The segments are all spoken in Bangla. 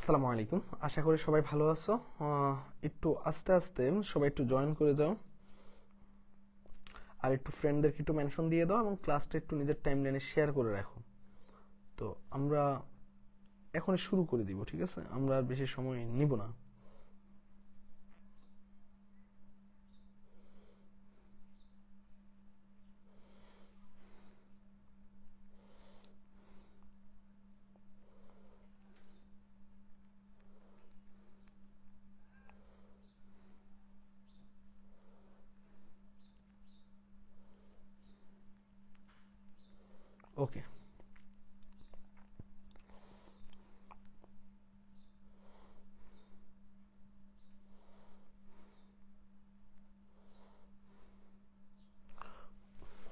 আসসালামু আলাইকুম। আশা করি সবাই ভালো আছো। একটু আস্তে আস্তে সবাই একটু জয়েন করে যাও, আর একটু ফ্রেন্ডদেরকে একটু মেনশন দিয়ে দাও এবং ক্লাসটা একটু নিজের টাইমলাইনে শেয়ার করে রাখো। তো আমরা এখনই শুরু করে দিব, ঠিক আছে? আমরা আর বেশি সময় নিব না। ওকে,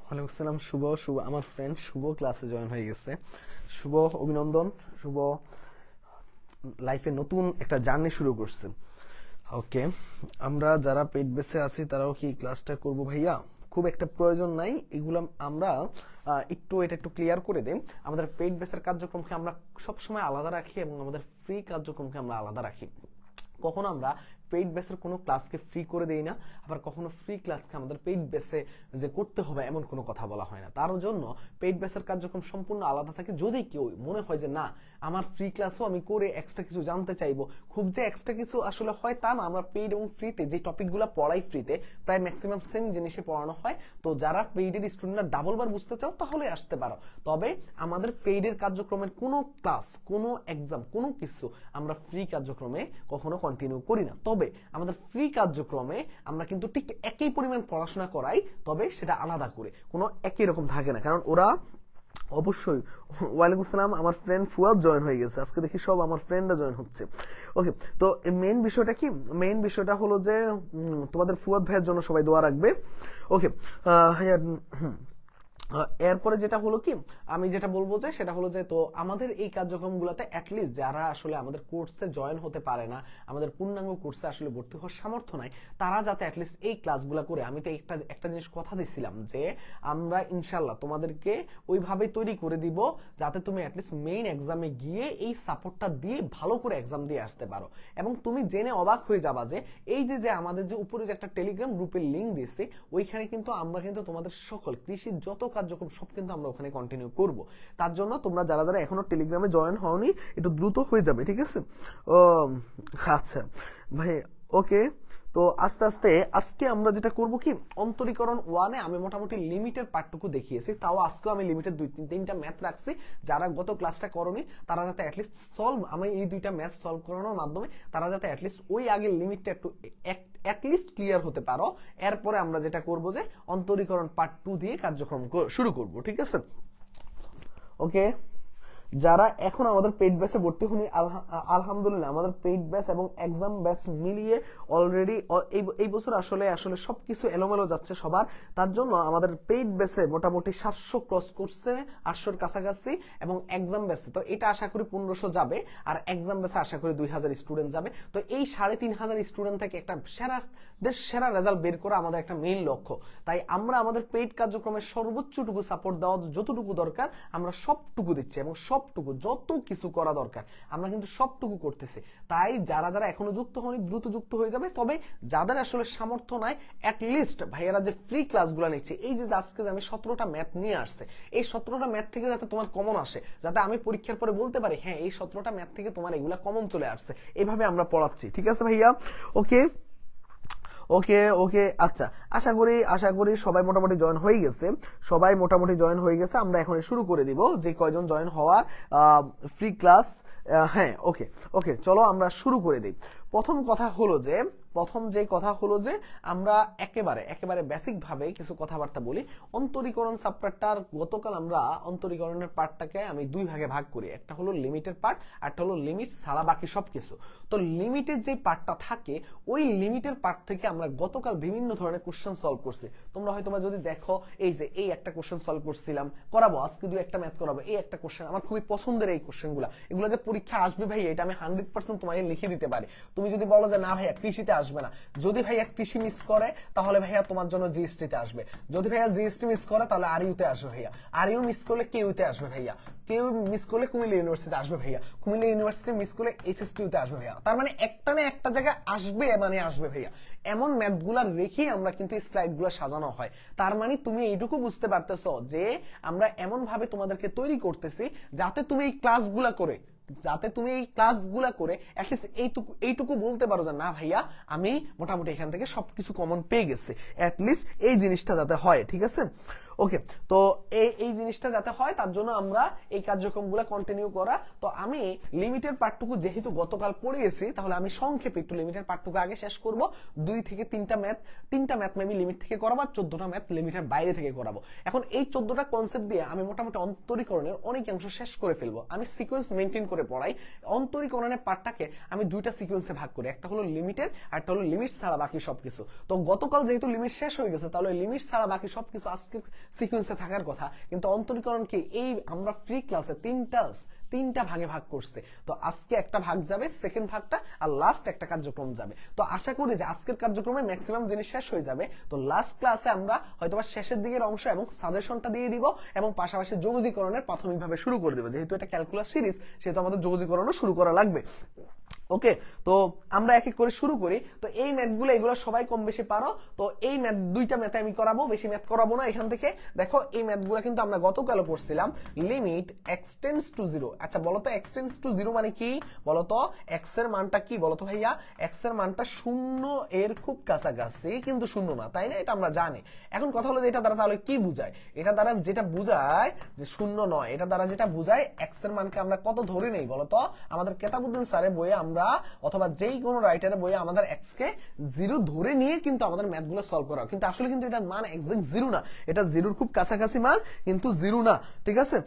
ওয়ালাইকুম আসসালাম। শুভ শুভ আমার ফ্রেন্ড শুভ ক্লাসে জয়েন হয়ে গেছে। শুভ, অভিনন্দন। শুভ লাইফে নতুন একটা জার্নি শুরু করছে। ওকে, আমরা যারা পেইড বেসে আছি তারাও কি ক্লাসটা করব ভাইয়া? খুব একটা প্রয়োজন নাই এগুলো। আমরা এটা একটু ক্লিয়ার করে দিই। আমাদের পেইড বেসের কার্যক্রমকে আমরা সবসময় আলাদা রাখি এবং আমাদের ফ্রি কার্যক্রমকে আমরা আলাদা রাখি। কখনো আমরা পেইড বেসের কোনো ক্লাসকে ফ্রি করে দেই না, আবার কখনো ফ্রি ক্লাসকে আমাদের পেইড বেসে যে করতে হবে এমন কোনো কথা বলা হয় না। তার জন্য পেইড বেসের কার্যক্রম সম্পূর্ণ আলাদা থাকে। যদি কেউ মনে হয় যে না, আমার ফ্রি ক্লাসও আমি করে এক্সট্রা কিছু জানতে চাইবো, খুব যে এক্সট্রা কিছু আসলে হয় তা না। আমরা পেইড এবং ফ্রিতে যে টপিকগুলো পড়াই ফ্রিতে প্রায় ম্যাক্সিমাম সেম জিনিসে পড়ানো হয়। তো যারা পেইডের স্টুডেন্টরা ডাবল বার বুঝতে চাও তাহলে আসতে পারো। তবে আমাদের পেইডের কার্যক্রমের কোনো ক্লাস, কোনো এক্সাম, কোনো কিছু আমরা ফ্রি কার্যক্রমে কখনো কন্টিনিউ করি না। তবে আমাদের ফ্রি কার্যক্রমে আমরা কিন্তু ঠিক একই পরিমাণ পড়াশোনা করাই, তবে সেটা আলাদা করে, কোনো একই রকম থাকে না। কারণ ওরা অবশ্যই। ওয়ালাইকুম আসসালাম, আমার ফ্রেন্ড ফুয়াদ জয়েন হয়ে গেছে। আজকে দেখি সব আমার ফ্রেন্ডরা জয়েন হচ্ছে। ওকে, তো মেইন বিষয়টা কি? মেইন বিষয়টা হলো যে তোমাদের ফুয়াদ ভাইয়ের জন্য সবাই দোয়া রাখবে। ওকে, এরপরে যেটা হলো কি, আমি যেটা বলবো যে সেটা হলো যে তো আমাদের এই কার্যক্রমগুলোতে অ্যাটলিস্ট যারা আসলে আমাদের কোর্সে জয়েন হতে পারে না, আমাদের পূর্ণাঙ্গ কোর্সে আসলে ভর্তি হওয়ার সামর্থ্য নাই, তারা যাতে অ্যাটলিস্ট এই ক্লাসগুলো করে। আমি তো একটা জিনিস কথা দিছিলাম যে আমরা ইনশাল্লাহ তোমাদেরকে ওইভাবে তৈরি করে দিব যাতে তুমি অ্যাটলিস্ট মেইন এক্সামে গিয়ে এই সাপোর্টটা দিয়ে ভালো করে এক্সাম দিয়ে আসতে পারো। এবং তুমি জেনে অবাক হয়ে যাবা যে এই যে আমাদের যে উপরে যে একটা টেলিগ্রাম গ্রুপের লিঙ্ক দিচ্ছি, ওইখানে কিন্তু আমরা কিন্তু তোমাদের সকল কৃষির যত কার্যক্রম সব কিন্তু আমরা ওখানে কন্টিনিউ করব। তার জন্য তোমরা যারা যারা এখনো টেলিগ্রামে জয়েন হওনি একটু দ্রুত হয়ে যাবে, ঠিক আছে? ও আচ্ছা ভাই, ওকে। তো আস্তে আস্তে আজকে আমরা যেটা করব কি, অন্তরীকরণ ওয়ানে আমি মোটামুটি লিমিটের পার্টটুকু দেখিয়েছি। তাও আজকেও আমি লিমিটের তিনটা ম্যাথ রাখছি। যারা গত ক্লাসটা করনি তারা যাতে অ্যাটলিস্ট আমি এই দুইটা ম্যাথ সলভ করানোর মাধ্যমে তারা যাতে অ্যাটলিস্ট ওই আগের লিমিটটা একটু অ্যাটলিস্ট ক্লিয়ার হতে পারো। এরপরে আমরা যেটা করব যে অন্তরীকরণ পার্ট 2 দিয়ে কার্যক্রম শুরু করব, ঠিক আছে? ওকে, যারা এখন আমাদের পেইড ব্যাচে ভর্তি হয়নি, আলহামদুলিল্লাহ আমাদের পেইড ব্যাচ এবং এক্সাম ব্যাচ মিলিয়ে অলরেডি এই বছর আসলে আসলে সবকিছু এলোমেলো যাচ্ছে সবার। তার জন্য আমাদের পেইড ব্যাচে মোটামুটি 700 ক্রস করছে, 800-র কাছাকাছি, এবং এক্সাম ব্যাচে তো এটা আশা করি 1500 যাবে, আর এক্সাম ব্যাচে আশা করি 2000 স্টুডেন্ট যাবে। তো এই 3500 স্টুডেন্ট থেকে একটা সেরা রেজাল্ট বের করা আমাদের একটা মেইন লক্ষ্য। তাই আমরা আমাদের পেইড কার্যক্রমের সর্বোচ্চটুকু সাপোর্ট দেওয়া যতটুকু দরকার আমরা সবটুকু দিচ্ছি, এবং সবটুকু যত কিছু করা দরকার আমরা কিন্তু সবটুকু করতেছি। তাই যারা যারা এখনো যুক্ত হয়নি দ্রুত যুক্ত হয়ে যাবে। তবে যাদের আসলে সামর্থ্য নাই, অ্যাটলিস্ট ভাইয়েরা যে ফ্রি ক্লাসগুলো নিচ্ছে, এই যে আজকে যে আমি 17টা ম্যাথ নিয়ে আসছে, এই 17টা ম্যাথ থেকে যাতে তোমার কমন আসে, যাতে আমি পরীক্ষার পরে বলতে পারি হ্যাঁ এই 17টা ম্যাথ থেকে তোমার এগুলা কমন চলে আসছে, এভাবে আমরা পড়াচ্ছি, ঠিক আছে ভাইয়া? ওকে ওকে ওকে আচ্ছা, আশা করি সবাই মোটামুটি জয়েন হয়ে গেছে। আমরা এখন শুরু করে দিব যে কয়জন জয়েন হওয়ার ফ্রি ক্লাস। হ্যাঁ, ওকে ওকে, চলো আমরা শুরু করে দিই। প্রথম যে কথা হলো যে আমরা একেবারে বেসিক ভাবে কিছু কথাবার্তা বলি। অন্তরীকরণ চ্যাপ্টারটার গতকাল আমরা অন্তরীকরণের পার্টটাকে আমি দুই ভাগে ভাগ করি, একটা হলো লিমিটের পার্ট, আর একটা হলো লিমিট ছাড়া বাকি সবকিছু। তো লিমিটের যে পার্টটা থাকে, ওই লিমিটের পার্ট থেকে আমরা গতকাল বিভিন্ন ধরনের কোশ্চেন সলভ করছি। তোমরা হয়তো যদি দেখো, এই একটা কোশ্চেন সলভ করছিলাম, করাবো আজকে একটা ম্যাথ করাবো, এই একটা কোশ্চেন আমার খুবই পছন্দের। এই কোশ্চেনগুলো এগুলো যে পরীক্ষা আসবে ভাই, এটা আমি 100% তোমাকে লিখে দিতে পারি। তুমি তুমি যদি বলো যে না ভাইয়া কৃষিতে আসবে না, যদি ভাইয়া কৃষি মিস করে তাহলে ভাইয়া তোমার জন্য জিএসটি তে আসবে, যদি ভাইয়া জিএসটি মিস করে তাহলে আরইউতে আসবে ভাইয়া, আরইউ মিস করলে কেইউতে আসবে ভাইয়া, কেউ মিস করলে কুমিল্লা ইউনিভার্সিটি আসবে ভাইয়া, কুমিল্লা ইউনিভার্সিটি মিস করলে এইচএসটিউতে আসবে ভাইয়া। তার মানে একটা না একটা জায়গায় আসবে, মানে আসবে ভাইয়া। এমন ম্যাথগুলা রেখেই আমরা কিন্তু স্লাইডগুলো সাজানো হয়। তার মানে তুমি এইটুকু বুঝতে পারতেছো যে আমরা এমন ভাবে তোমাদেরকে তৈরি করতেছি যাতে তুমি এই ক্লাসগুলা করে অ্যাটলিস্ট এইটুকু বলতে পারো যে না ভাইয়া আমি মোটামুটি এখান থেকে সবকিছু কমন পেয়ে গেছে, অ্যাটলিস্ট এই জিনিসটা যাতে হয়। ঠিক আছে, ওকে। তো এই জিনিসটা যাতে হয় তার জন্য আমরা এই কার্যক্রমগুলো কন্টিনিউ করা। তো আমি লিমিটের পার্টটুকু যেহেতু গতকাল পড়িয়েছি, তাহলে আমি সংক্ষেপে একটু লিমিটের পার্টটুকু আগে শেষ করব। 2 থেকে 3টা ম্যাথ মেবি লিমিট থেকে করাবো, আর 14টা ম্যাথ লিমিটের বাইরে থেকে করাবো। এখন এই 14টা কনসেপ্ট দিয়ে আমি মোটামুটি অন্তরীকরণের অনেকাংশ শেষ করে ফেলবো। আমি সিকোয়েন্স মেনটেন করে পড়াই। অন্তরীকরণের পার্টটাকে আমি 2টা সিকোয়েন্সে ভাগ করি, একটা হলো লিমিটের আর একটা হলো লিমিট ছাড়া বাকি সবকিছু। তো গতকাল যেহেতু লিমিট শেষ হয়ে গেছে, তাহলে লিমিট ছাড়া বাকি সবকিছু আজকে সিকোয়েন্সে থাকার কথা। কিন্তু অন্তরীকরণ কি এই আমরা ফ্রি ক্লাসে তিনটা ভাগে ভাগ করছে। তো আজকে একটা ভাগ যাবে, সেকেন্ড ভাগটা, আর লাস্ট একটা কার্যক্রম যাবে। তো আশা করি যে আজকের কার্যক্রমে ম্যাক্সিমাম জিনিস শেষ হয়ে যাবে। তো লাস্ট ক্লাসে আমরা হয়তোবা শেষের দিকের অংশ এবং সাজেশনটা দিয়ে দিব, এবং পাশাপাশি যোগজীকরণের প্রাথমিকভাবে শুরু করে দেব। যেহেতু এটা ক্যালকুলাস সিরিজ, সেহেতু আমাদের যোগজীকরণও শুরু করা লাগবে। ওকে, তো আমরা এক এক করে শুরু করি। তো এই ম্যাথগুলো এগুলো সবাই কম বেশি পারো। তো এই ম্যাথ 2টা ম্যাথে আমি করাবো, বেশি ম্যাথ করাবো না এখান থেকে। দেখো এই ম্যাথগুলো কিন্তু আমরা গতকালও পড়ছিলাম। Limit x tends to 0। আচ্ছা বলো তো x টেন্ডস টু 0 মানে কি? বলো তো x এর মানটা কি বলো তো ভাইয়া? x এর মানটা 0 এর খুব কাছাকাছি, কিন্তু 0 না, তাই না? এটা আমরা জানি। এখন কথা হলো যে এটা দ্বারা তাহলে কি বুঝায়? এটা দ্বারা যেটা বুঝায় যে 0 নয়, এটা দ্বারা যেটা বুঝায় x এর মানকে আমরা কত ধরে নেই বলো তো? আমাদের কেতাবুদ্দিন স্যারের বইয়ে আমরা অথবা যেই কোনো রাইটারের বইয়ে আমাদের x কে 0 ধরে নিয়ে কিন্তু আমাদের ম্যাথগুলো সলভ করা, কিন্তু আসলে কিন্তু এটার মান এক্সাক্ট 0 না, এটা 0-র খুব কাছাকাছি মান, কিন্তু 0 না। ঠিক আছে,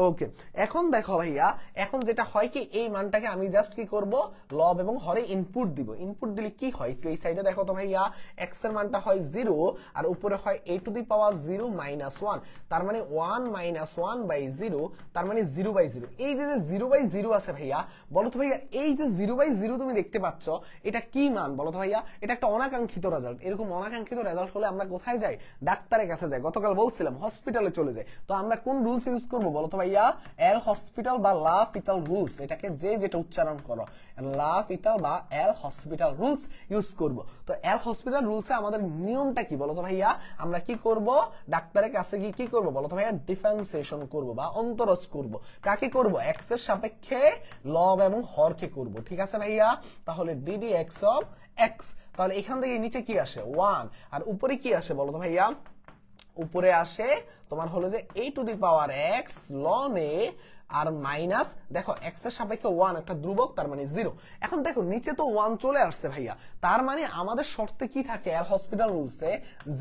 ওকে। এখন দেখো ভাইয়া, এখন যেটা হয় কি, এই মানটাকে আমি জাস্ট কি করব, লব এবং হরে ইনপুট দিব। ইনপুট দিলে কি হয় একটু এই সাইডে দেখো তো ভাইয়া, x এর মানটা হয় 0 আর উপরে হয় a to the power 0 minus 1, তার মানে 1 মাইনাস 1 বাই 0, তার মানে 0 বাই 0। এই যে 0 বাই 0 আছে ভাইয়া, বলো তো ভাইয়া এই যে 0 বাই 0 তুমি দেখতে পাচ্ছ, এটা কি মান বলো তো ভাইয়া? এটা একটা অনাকাঙ্ক্ষিত রেজাল্ট। এরকম অনাকাঙ্ক্ষিত রেজাল্ট হলে আমরা কোথায় যাই? ডাক্তারের কাছে যাই। গতকাল বলছিলাম হসপিটালে চলে যাই। তো আমরা কোন রুলস ইউজ করবো বলো তো ভাইয়া? এল হসপিটাল বা লা পিতাল রুলস, এটাকে যে যেটা উচ্চারণ করো, লা পিতাল বা এল হসপিটাল রুলস ইউজ করব। তো এল হসপিটাল রুলসে আমাদের নিয়মটা কি বলো তো ভাইয়া? আমরা কি করব? ডাক্তারের কাছে গিয়ে কি করব বলো তো ভাইয়া? ডিফারেন্সিয়েশন করব বা অন্তরজ করব। কাকে করব? এক্স এর সাপেক্ষে লব এবং হরকে করব। ঠিক আছে ভাইয়া? তাহলে ডিডি এক্স অফ এক্স, তাহলে এখান থেকে নিচে কি আসে? 1, আর উপরে কি আসে বলো তো ভাইয়া? উপরে আসে তোমার হলো যে a to the power x ln a আর মাইনাস, দেখো x এর সাপেক্ষে 1 একটা ধ্রুবক, তার মানে 0। এখন দেখো নিচে তো 1 চলে আসছে ভাইয়া, তার মানে আমাদের শর্তে কি থাকে? এল হসপিটাল রুলসে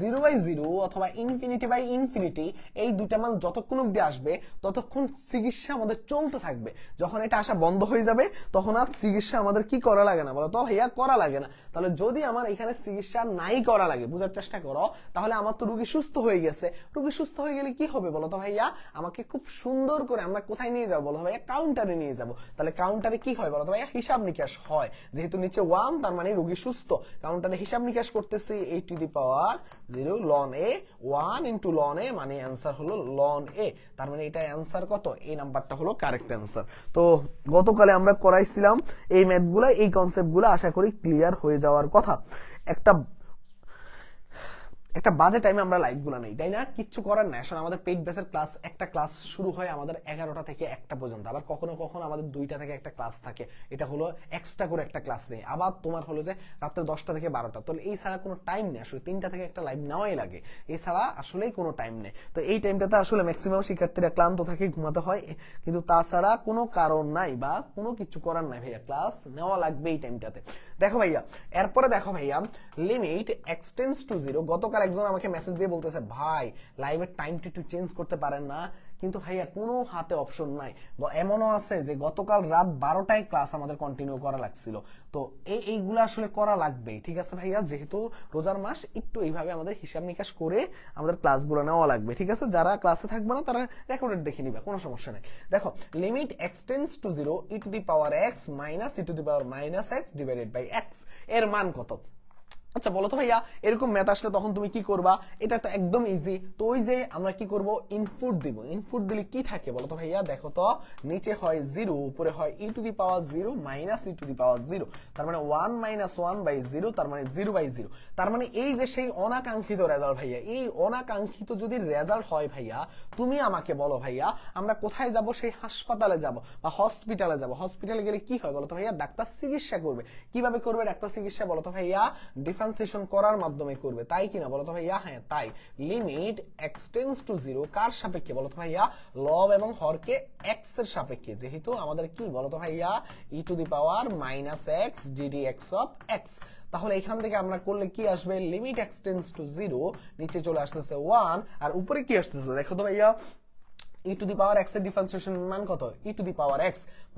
0 বাই 0 অথবা ইনফিনিটি বাই ইনফিনিটি, এই দুইটা মান যতক্ষণ অবধি আসবে ততক্ষণ চিকিৎসা আমাদের চলতে থাকবে। যখন এটা আসা বন্ধ হয়ে যাবে তখন আর চিকিৎসা আমাদের কি করা লাগে না বলো তো ভাইয়া? করা লাগে না। তাহলে যদি আমার এখানে চিকিৎসা নাই করা লাগে, বোঝার চেষ্টা করো, তাহলে আমার তো রোগী সুস্থ হয়ে গেছে। রোগী সুস্থ হয়ে গেলে কি হবে বলো তো ভাইয়া? আমাকে খুব সুন্দর করে আমরা কোথায় নিয়ে যাবো বলো ভাইয়া? কাউন্টারে নিয়ে যাবো। তাহলে কাউন্টারে কি হয় বলো তো ভাইয়া? হিসাব নিকাশ হয়। যেহেতু নিচে 1, তার মানে রোগী সুস্থ। কাউন্টারে হিসাব নিকাশ করতেছি a to the power 0 ln a, 1 into ln a, মানে অ্যান্সার হলো ln a। তার মানে এটা অ্যান্সার কত? এই নাম্বারটা হলো কারেক্ট অ্যান্সার। তো গতকালে আমরা করাইছিলাম এই ম্যাথগুলা, এই কনসেপ্টগুলো আশা করি ক্লিয়ার হয়ে যাওয়ার কথা। একটা বাজে টাইমে আমরা লাইভগুলো নেই, তাই না? কিচ্ছু করার নাই। আসলে আমাদের পেইড বেসের ক্লাস, একটা ক্লাস শুরু হয় আমাদের 11টা থেকে 1টা পর্যন্ত, আবার কখনো কখনো আমাদের 2টা থেকে একটা ক্লাস থাকে, এটা হলো এক্সট্রা করে একটা ক্লাস নেই। আবার তোমার হলো যে রাত্রে 10টা থেকে 12টা, তো এই ছাড়া কোনো টাইম নেই। আসলে 3টা থেকে একটা লাইভ নেওয়াই লাগে, এছাড়া আসলেই কোনো টাইম নেই। তো এই টাইমটাতে আসলে ম্যাক্সিমাম শিক্ষার্থীরা ক্লান্ত থাকে, ঘুমাতে হয়, কিন্তু তাছাড়া কোনো কারণ নাই বা কোনো কিছু করার নাই ভাইয়া, ক্লাস নেওয়া লাগবে এই টাইমটাতে। দেখো ভাইয়া, এরপরে দেখো ভাইয়া, লিমিট x টেন্ডস টু 0, গতকাল একজন আমাকে মেসেজ দিয়ে বলতেছে ভাই লাইভের টাইমটা একটু চেঞ্জ করতে পারেন না, কিন্তু ভাইয়া কোনো হাতে অপশন নাই। এমনও আছে যে গতকাল রাত 12টায় ক্লাস আমাদের কন্টিনিউ করা লাগছিল। তো এইগুলো আসলে করা লাগবে, ঠিক আছে ভাইয়া, যেহেতু রোজার মাস একটু এইভাবে আমাদের হিসাব নিকাশ করে আমাদের ক্লাসগুলো নেওয়া লাগবে, ঠিক আছে। যারা ক্লাসে থাকবে না তারা রেকর্ডেড দেখে নিবে, কোনো সমস্যা নেই। দেখো limit extends to 0 e to the power x minus e to the power minus x divided by x এর মান কত? আচ্ছা বলো তো ভাইয়া, এরকম ম্যাথ আসলে তখন তুমি কি করবা? এটা তো একদম ইজি। তো ওই যে আমরা কি করব, ইনপুট দিব। ইনপুট দিলে কি থাকে বলো তো ভাইয়া? দেখো তো, নিচে হয় 0, উপরে হয় e to the power 0 minus e to the power 0, তার মানে 1 মাইনাস 1 বাই 0, তার মানে 0 বাই 0। তার মানে এই যে সেই অনাকাঙ্ক্ষিত রেজাল্ট ভাইয়া, এই অনাকাঙ্ক্ষিত যদি রেজাল্ট হয় ভাইয়া, তুমি আমাকে বলো ভাইয়া আমরা কোথায় যাব? সেই হাসপাতালে যাব বা হসপিটালে যাব। হসপিটালে গেলে কি হয় বলো তো ভাইয়া? ডাক্তার চিকিৎসা করবে। কিভাবে করবে ডাক্তার চিকিৎসা বলো তো ভাইয়া? ডিফারেন্সিয়েশন করার মাধ্যমে করবে, তাই কিনা বলো তো ভাইয়া? হ্যাঁ তাই। লিমিট এক্সটেন্ডস টু 0 কার সাপেক্ষে বলো তো ভাইয়া? লব এবং হরকে x এর সাপেক্ষে। যেহেতু আমাদের কি বলো তো ভাইয়া? e to the power minus x ddx of x। তাহলে এখান থেকে আমরা করলে কি আসবে? লিমিট এক্সটেন্ডস টু 0, নিচে চলে আসতেছে 1, আর উপরে কি আসতেছে দেখো তো ভাইয়া? e to the power x এর ডিফারেন্সিয়েশন মান কত? e to the power x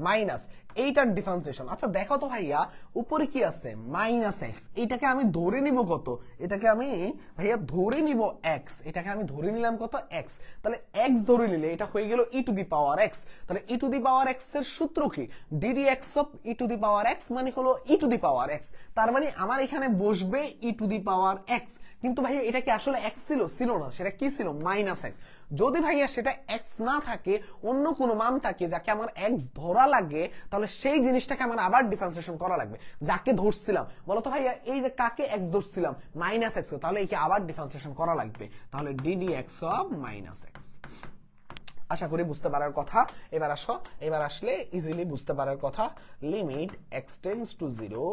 minus এইটার ডিফারেন্সিয়েশন। আচ্ছা দেখো তো ভাইয়া, উপরে কি আছে? Minus x। এটাকে আমি ধরে নিব কত? এটাকে আমি ভাইয়া ধরে নিব x। এটাকে আমি ধরে নিলাম কত? x। তাহলে x ধরে নিলে এটা হয়ে গেল e to the power x। তাহলে e to the power x এর সূত্র কি? ddx of e to the power x মানে হলো e to the power x। তার মানে আমার এখানে বসবে e to the power x। কিন্তু ভাইয়া এটা কি আসলে x ছিল? ছিল না, সেটা কি ছিল? Minus x। যদি ভাইয়া সেটা x না থাকে, অন্য কোনো মান থাকে যাকে আমার x ধরা লাগে, তাহলে সেই জিনিসটাকে আমার আবার ডিফারেন্সিয়েশন করা লাগবে। যাকে ধরছিলাম বলো তো ভাইয়া? এই যে কাকে x ধরছিলাম? মাইনাস x, তাহলে একে আবার ডিফারেন্সিয়েশন করা লাগবে। তাহলে ddx অফ মাইনাস x। আশা করি বুঝতে পারার কথা। এবার আসো, এবার আসলে ইজিলি বুঝতে পারার কথা। Limit extends to 0,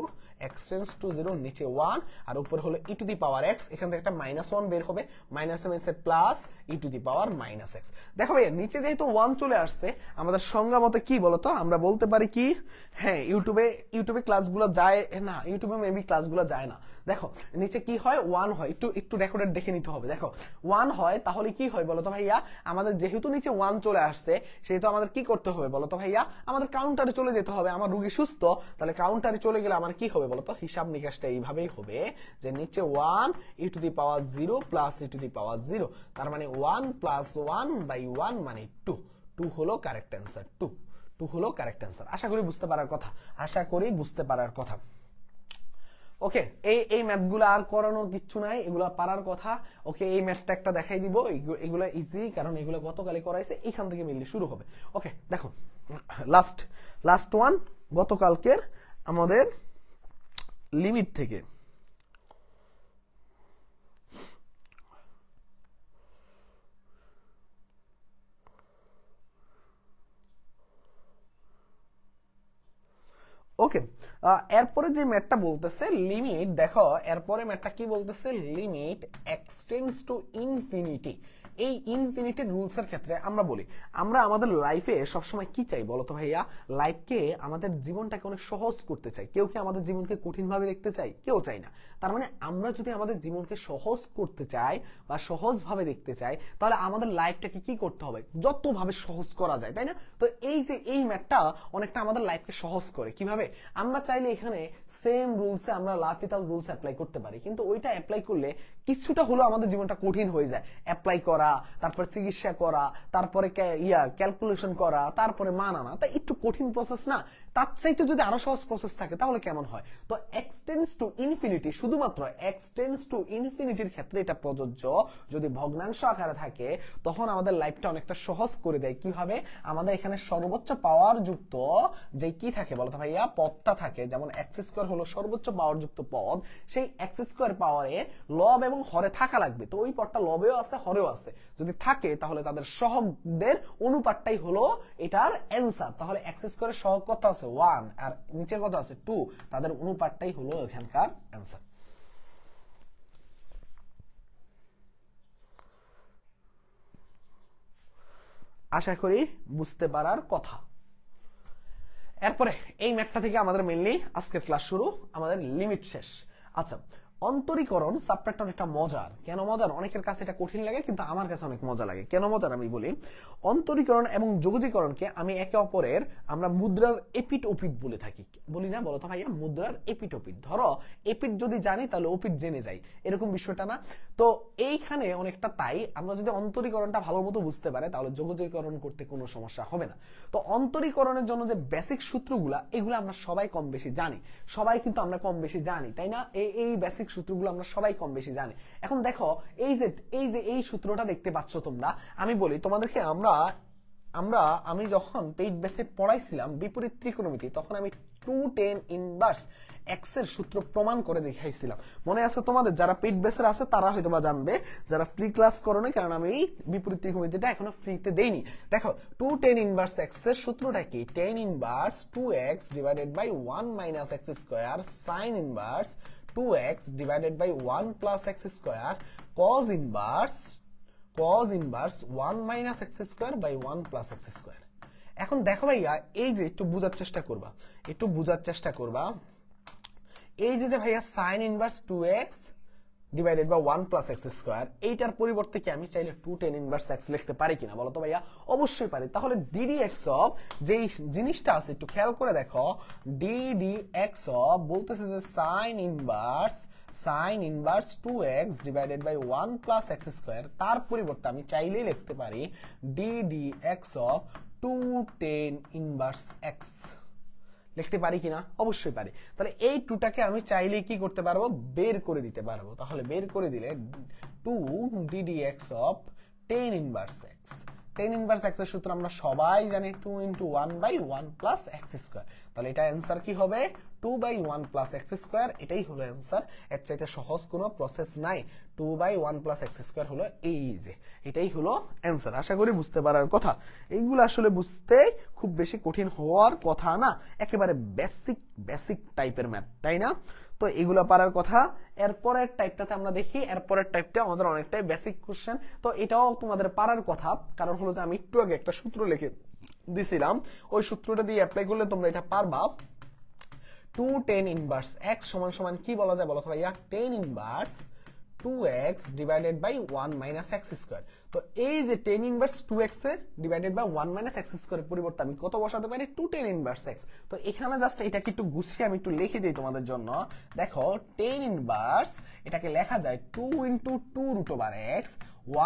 extends to 0, নিচে 1 আর উপরে হলো e to the power x। এখান থেকে একটা মাইনাস 1 বের হবে, মাইনাস এর plus e to the power minus x। দেখো ভাইয়া নিচে যেহেতু 1 চলে আসছে, আমাদের সংজ্ঞা মতে কি বলতো? আমরা বলতে পারি কি? হ্যাঁ, ইউটিউবে ক্লাসগুলো যায় না, ইউটিউবে মেবি ক্লাসগুলো যায় না। দেখো নিচে কি হয়? 1 হয়। একটু রেকর্ডেড দেখে নিতে হবে। দেখো 1 হয়, তাহলে কি হয় বলতো ভাইয়া? আমাদের যেহেতু নিচে 1 চলে আসছে, সেহেতু আমাদের কি করতে হবে বলতো ভাইয়া? আমাদের কাউন্টারে চলে যেতে হবে। আমার রোগী সুস্থ, তাহলে কাউন্টারে চলে গেলে আমার কি হবে বলতো? হিসাব নিকাশটা এইভাবেই হবে যে নিচে 1 e to the power 0 plus e to the power 0, তার মানে 1 প্লাস 1 বাই 1 মানে 2। 2 হলো কারেক্ট অ্যান্সার। 2 হলো কারেক্ট অ্যান্সার। আশা করি বুঝতে পারার কথা, আশা করি বুঝতে পারার কথা। ওকে, এই ম্যাথগুলো আর করানোর কিচ্ছু নাই, এগুলো পারার কথা। ওকে, এই ম্যাথটা একটা দেখাই দিব। এগুলো ইজি, কারণ এগুলো গতকালই করাইছে, এখান থেকে মেনলি শুরু হবে। ওকে দেখো, লাস্ট ওয়ান গতকালকের আমাদের লিমিট থেকে। ওকে, এরপরে যে ম্যাথটা বলতেছে লিমিট, দেখো এরপরে ম্যাথটা কি বলতেছে? Limit extends to infinity. এই ইনফিনিটি রুলস এর ক্ষেত্রে আমরা বলি, আমরা আমাদের লাইফে সবসময় কি চাই বলতো ভাইয়া? লাইফকে, আমাদের জীবনটাকে অনেক সহজ করতে চাই। কেউ কি আমাদের জীবনকে কঠিন ভাবে দেখতে চাই? কেউ চাই না। তার মানে আমরা যদি আমাদের জীবনকে সহজ করতে চাই বা সহজ ভাবে দেখতে চাই, তাহলে আমাদের লাইফটাকে কি করতে হবে? যতভাবে সহজ করা যায়, তাই না? তো এই যে এই ম্যাথটা অনেকটা আমাদের লাইফকে সহজ করে। কিভাবে? আমরা চাইলে এখানে সেম রুলসে আমরা লাফিতাল রুলস অ্যাপ্লাই করতে পারি, কিন্তু ওইটা অ্যাপ্লাই করলে কিছুটা হলেও আমাদের জীবনটা কঠিন হয়ে যায়। অ্যাপ্লাই করা, তারপর চিকিৎসা করা, তারপরে ক্যালকুলেশন করা, তারপরে মান আনা, তা একটু কঠিন প্রসেস না? তার চাইতে যদি আরো সহজ প্রসেস থাকে তাহলে কেমন হয়? তো এক্সটেন্ডস টু ইনফিনিটি, শুধুমাত্র এক্সটেন্ডস টু ইনফিনিটির ক্ষেত্রে এটা প্রযোজ্য। যদি ভগ্নাংশ আকারে থাকে তখন আমাদের লাইফটা অনেকটা সহজ করে দেয়। কিভাবে? আমাদের এখানে সর্বোচ্চ পাওয়ার যুক্ত যে কি থাকে বলতো ভাইয়া? পদটা থাকে। যেমন এক্স স্কয়ার হলো সর্বোচ্চ পাওয়ার যুক্ত পদ, সেই এক্স স্কয়ার পাওয়ারে লব এবং হরে থাকা লাগবে। তো ওই পদটা লবেও আছে, হরেও আছে। যদি থাকে তাহলে তাদের সহগদের অনুপাতটাই হলো এটার অ্যান্সার। তাহলে এক্স স্কয়ারের সহগ কত আছে? 1, আর নিচে কত আছে? 2। তাদের অনুপাতটাই হলো এখানকার অ্যান্সার। আশা করি বুঝতে পারার কথা। এরপরে এই ম্যাথটা থেকে আমাদের মেইনলি আজকের ক্লাস শুরু, আমাদের লিমিট শেষ। আচ্ছা অন্তরীকরণ সাবট্রাক্ট অনেকটা মজার। কেন মজার? অনেকের কাছে এটা কঠিন লাগে, কিন্তু আমার কাছে অনেক মজা লাগে। কেন মজার আমি বলি। অন্তরীকরণ এবং যোগজীকরণকে আমি একে অপরের আমরা মুদ্রার এপিট ওপিট বলে থাকি, বলি না? বলো তো ভাইয়া, মুদ্রার এপিট ওপিট। ধরো এপিট যদি জানি তাহলে ওপিট জেনে যাই, এরকম বিষয়টা না? তো এইখানে অনেকটা তাই, আমরা যদি অন্তরীকরণটা ভালো মতো বুঝতে পারে তাহলে যোগজীকরণ করতে কোনো সমস্যা হবে না। তো অন্তরীকরণের জন্য যে বেসিক সূত্রগুলা, এগুলো আমরা সবাই কম বেশি জানি। সবাই কিন্তু আমরা কম বেশি জানি, তাই না? এই বেসিক সূত্রগুলো আমরা সবাই কম বেশি জানি। এখন দেখো, এই সূত্রটা দেখতে পাচ্ছ তোমরা, আমি বলি তোমাদেরকে, আমি যখন পেইড বেসে পড়াইছিলাম বিপরীত ত্রিকোণমিতি, তখন আমি 2tan ইনভার্স x এর সূত্র প্রমাণ করে দেখাইছিলাম। মনে আছে তোমাদের? যারা পেইড বেসের আছে তারা হয়তো বা জানবে, যারা ফ্রি ক্লাস করো না, কারণ আমি এই বিপরীত ত্রিকোণমিতিটা এখনো ফ্রিতে দেইনি। দেখো 2tan ইনভার্স x এর সূত্রটা কি? tan inverse 2x divided by 1 minus x square sin inverse 2x divided by 1 plus x square cos inverse 1 minus x square by 1 plus x square. এখন দেখো ভাইয়া, এই যে একটু বোঝার চেষ্টা করবা, এই যে ভাইয়া sin inverse 2x divided by 1 plus x square, এইটার পরিবর্তে কি আমি চাইলে 2tan ইনভার্স x লিখতে পারি কিনা বলো তো ভাইয়া? অবশ্যই পারি। তাহলে ddx অফ যেই জিনিসটা আছে একটু খেয়াল করে দেখো, ddx অফ বলতেছে যে sin inverse 2x divided by 1 plus x square, তার পরিবর্তে আমি চাইলেই লিখতে পারি ddx of 2tan inverse x। লিখতে পারি কিনা? অবশ্যই পারি। তাহলে এই 2টাকে আমি চাইলে কি করতে পারবো? বের করে দিতে পারবো। তাহলে বের করে দিলে 2 ddx of tan inverse x। tan inverse x এর সূত্র আমরা সবাই জানি 2 into 1 by 1 plus x square. তাহলে এটা অ্যানসার কি হবে? 2 বাই 1 প্লাস x স্কয়ার। এটাই হলো অ্যানসার। এর চাইতে সহজ কোনো প্রসেস নাই। 2 বাই 1 প্লাস x স্কয়ার হলো এই যে, এটাই হলো অ্যানসার। আশা করি বুঝতে পারার কথা। এইগুলো আসলে বুঝতে খুব বেশি কঠিন হওয়ার কথা না, একেবারে বেসিক টাইপের ম্যাথ, তাই না? তো এগুলো পারার কথা। এরপরের টাইপটাতে আমরা দেখি, এরপরের টাইপটা আমাদের অনেকটাই বেসিক কোশ্চেন, তো এটাও তোমাদের পারার কথা। কারণ হলো যে আমি একটু আগে একটা সূত্র লিখে দিছিলাম, ওই সূত্রটা দিয়ে অ্যাপ্লাই করলে তোমরা এটা পারবা। 2tan ইনভার্স x সমান সমান কি বলা যায় বলো তো ভাইয়া? tan inverse 2x divided by 1 minus x square. তো এই যে tan ইনভার্স 2x এর ডিভাইডেড বাই 1 মাইনাস x স্কয়ারের পরিবর্তে আমি কত বসাতে পারি? 2tan inverse x। তো এখানে জাস্ট এটাকে একটু গুছিয়ে আমি একটু লিখে দিই তোমাদের জন্য। দেখো tan ইনভার্স এটাকে লেখা যায় 2 into 2 root over x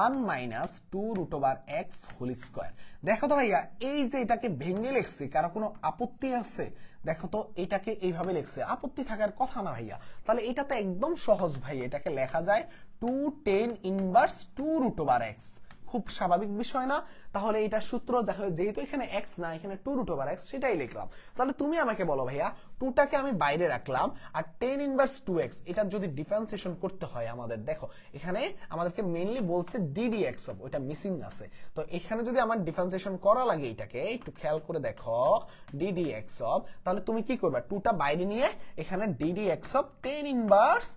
1 minus 2 root over x whole square. দেখো তো ভাইয়া, এই যে এটাকে ভেঙে লিখছি, কারো কোনো আপত্তি আছে? দেখো তো, এটাকে এইভাবে লিখছে, আপত্তি থাকার কথা না ভাইয়া। তাহলে এটা তো একদম সহজ ভাই, এটাকে লেখা যায় 2tan inverse 2 root over x। খুব স্বাভাবিক বিষয় না? তাহলে এটা সূত্র যেহেতু এখানে x না, এখানে 2 রুট ওভার x, সেটাই লিখলাম। তাহলে তুমি আমাকে বলো ভাইয়া, 2টাকে আমি বাইরে রাখলাম, আর tan ইনভার্স 2x এটা যদি ডিফারেন্সিয়েশন করতে হয় আমাদের, দেখো এখানে আমাদেরকে মেইনলি বলছে ddx অফ, ওটা মিসিং আছে। তো এখানে যদি আমার ডিফারেন্সিয়েশন করা লাগে, এটাকে একটু খেয়াল করে দেখো, ddx অফ, তাহলে তুমি কি করবা? 2টা বাইরে নিয়ে এখানে ddx of tan inverse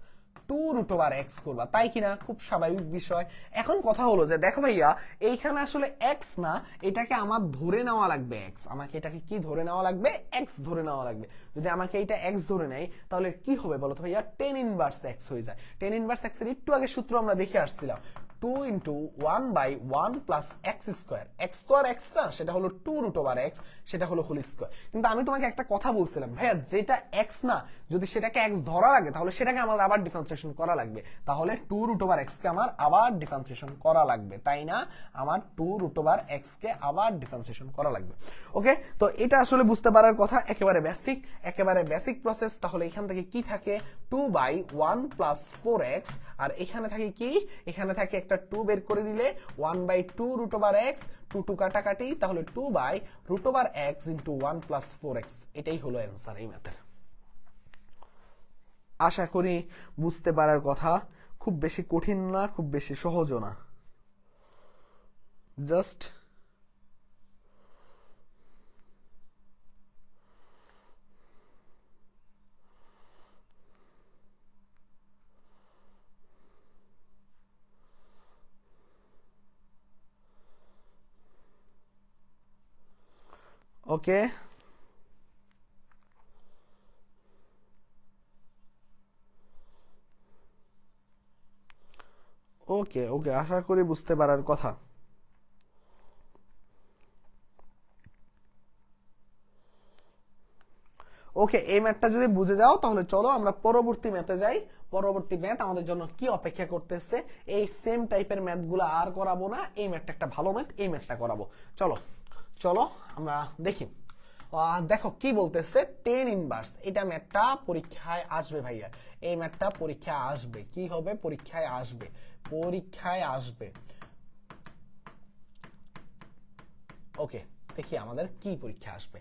2 root over x করবা, তাই কিনা? খুব স্বাভাবিক বিষয়। এখন কথা হলো যে দেখো ভাইয়া, এইখানে আসলে x না, এটাকে আমার ধরে নেওয়া লাগবে x। আমাকে এটাকে কি ধরে নেওয়া লাগবে? x ধরে নেওয়া লাগবে। যদি আমাকে এটা x ধরে নেই, তাহলে কি হবে বলো তো ভাইয়া? tan ইনভার্স x হয়ে যায়। tan ইনভার্স x এর একটু আগে সূত্র আমরা দেখে আসছিলাম, 2 into 1 by 1 plus x square. x তো আর x না, সেটা হলো 2 রুট ওভার x, সেটা হলো হোল স্কয়ার। কিন্তু আমি তোমাকে একটা কথা বলছিলাম ভাইয়া, যেটা x না, যদি সেটাকে x ধরা লাগে তাহলে সেটাকে আমার আবার ডিফারেন্সিয়েশন করা লাগবে। তাহলে 2 রুট ওভার x কে আমার আবার ডিফারেন্সিয়েশন করা লাগবে, তাই না? আমার 2 রুট ওভার x কে আবার ডিফারেন্সিয়েশন করা লাগবে। ওকে, তো এটা আসলে বুঝতে পারার কথা, একেবারে বেসিক প্রসেস। তাহলে এখান থেকে কি থাকে? 2 বাই 1 প্লাস 4x, আর এখানে থাকে কি? এখানে থাকে একটা 2 বের করে দিলে 1 বাই 2 রুট ওভার x, 2 কাটাকাটি, তাহলে 2 by root over x into 1 plus 4x। এটাই হলো অ্যান্সার এই ম্যাথের। আশা করি বুঝতে পারার কথা। খুব বেশি কঠিন না, খুব বেশি সহজও না, জাস্ট ওকে। ওকে ওকে, আশা করি বুঝতে পারার কথা। ওকে, এই ম্যাথটা যদি বুঝে যাও তাহলে চলো আমরা পরবর্তী ম্যাথে যাই। পরবর্তী ম্যাথ আমাদের জন্য কি অপেক্ষা করতেছে, এই সেম টাইপের ম্যাথগুলো আর করাবো না, এই ম্যাথটা একটা ভালো ম্যাথ, এই ম্যাথটা করাবো। চলো চলো আমরা দেখি। দেখো কি বলতেছে, টেন ইনভার্স, এটা ম্যাথটা পরীক্ষায় আসবে ভাইয়া, এই ম্যাথটা পরীক্ষায় আসবে। কি হবে, পরীক্ষায় আসবে, পরীক্ষায় আসবে। ওকে, দেখি আমাদের কি পরীক্ষা আসবে,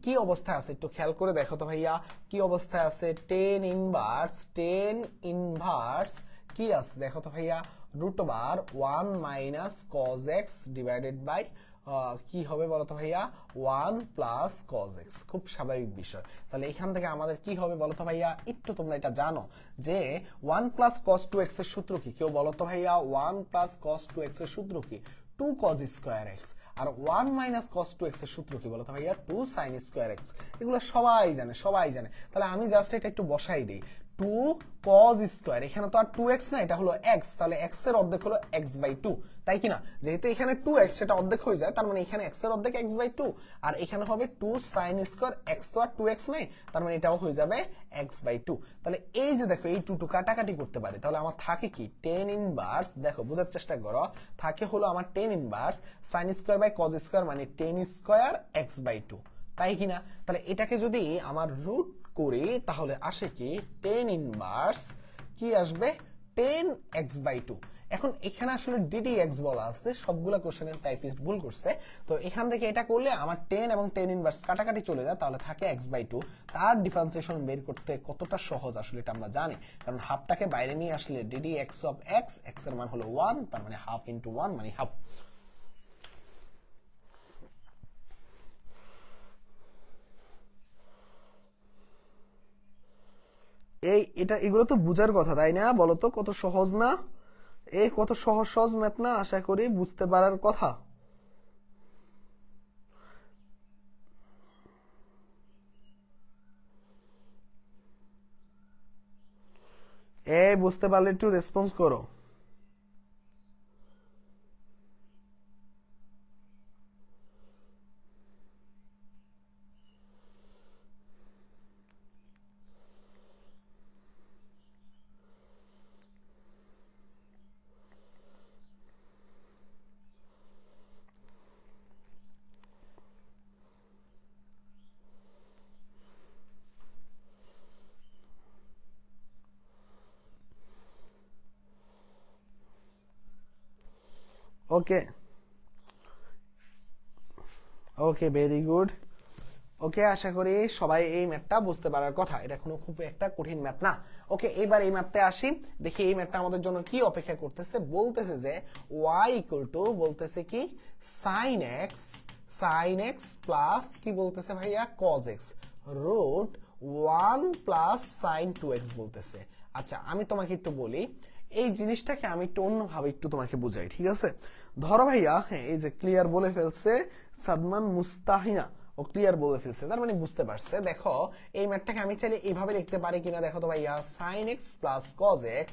কি অবস্থায় আছে একটু খেয়াল করে দেখো তো ভাইয়া, কি অবস্থায় আছে। টেন ইনভার্স কি আছে দেখো তো ভাইয়া, root over 1 minus cos x divided by কি হবে বলো তো ভাইয়া, 1 প্লাস কজ এক্স। খুব স্বাভাবিক বিষয়। তাহলে এখান থেকে আমাদের কি হবে বলো তো ভাইয়া, একটু তোমরা এটা জানো যে 1 প্লাস কজ 2x এর সূত্র কি, কেউ বলো তো ভাইয়া 1 প্লাস কজ 2x এর সূত্র কি, 2 cos স্কয়ার x। আর 1 মাইনাস cos 2x এর সূত্র কি বলো তো ভাইয়া, 2 sin স্কয়ার x। এগুলো সবাই জানে। তাহলে আমি জাস্ট এটা একটু বসাই দেই, 2 cos স্কয়ার, এখানে তো আর 2x না, এটা হলো x, তাহলে x এর অর্ধেক হলো x/2, তাই কি না? যেহেতু এখানে 2x, সেটা অর্ধেক হয়ে যায়, তার মানে এখানে x এর অর্ধেক x/2, আর এখানে হবে 2 sin স্কয়ার x, তো আর 2x নাই, তার মানে এটাও হয়ে যাবে x/2। তাহলে এই যে দেখো, এই 2 কাটাকাটি করতে পারি, তাহলে আমার থাকে কি, tan ইনভার্স, দেখো বোঝার চেষ্টা করো, থাকে হলো আমার tan inverse sin square by cos square, মানে tan স্কয়ার x/2, তাই কি না? তাহলে এটাকে যদি আমার রুট করি তাহলে আসে কি, tan ইনভার্স কি আসবে, tan x/2। এখন এখানে আসলে ddx বলা আছে, সবগুলা কোশ্চেনের টাইপিস্ট ভুল করছে। তো এখান থেকে এটা করলে আমার 10 এবং tan ইনভার্স কাটাকাটি চলে যায়, তাহলে থাকে x/2। তার ডিফারেন্সিয়েশন বের করতে কতটা সহজ আসলে এটা আমরা জানি, কারণ হাফটাকে বাইরে নিয়ে আসলে ddx অফ x, x এর মান হলো 1, তার মানে হাফ ইনটু 1 মানে হাফ। এগুলো তো বুঝার কথা, তাই না? বলো তো কত সহজ না, কত সহজ ম্যাথ না, আশা করি বুঝতে পারার কথা। বুঝতে পারলে একটু রেসপন্স করো। ওকে ওকে, ভেরি গুড। ওকে, আশা করি সবাই এই ম্যাথটা বুঝতে পারার কথা, এটা কোনো খুব একটা কঠিন ম্যাথ না। ওকে, এবার এই ম্যাথে আসি, দেখি এই ম্যাথটা আমাদের জন্য কি অপেক্ষা করতেছে। বলতেছে যে y ইকুয়াল টু, বলতেছে কি, sin x প্লাস কি বলতেছে ভাইয়া, cos x root 1 plus sin 2x বলতেছে। আচ্ছা, আমি তোমাকে একটু বলি, এই জিনিসটাকে আমি একটু অন্যভাবে একটু তোমাকে বুঝাই, ঠিক আছে? ধরো ভাইয়া, হ্যাঁ, এই যে ক্লিয়ার বলে ফেলছে সাদমান মুস্তাহিনা, ও ক্লিয়ার বলে ফেলছে, তার মানে বুঝতে পারছে। দেখো এই ম্যাথটাকে আমি চাইলে এইভাবে লিখতে পারি কিনা, দেখো তো ভাইয়া, sin x plus cos x,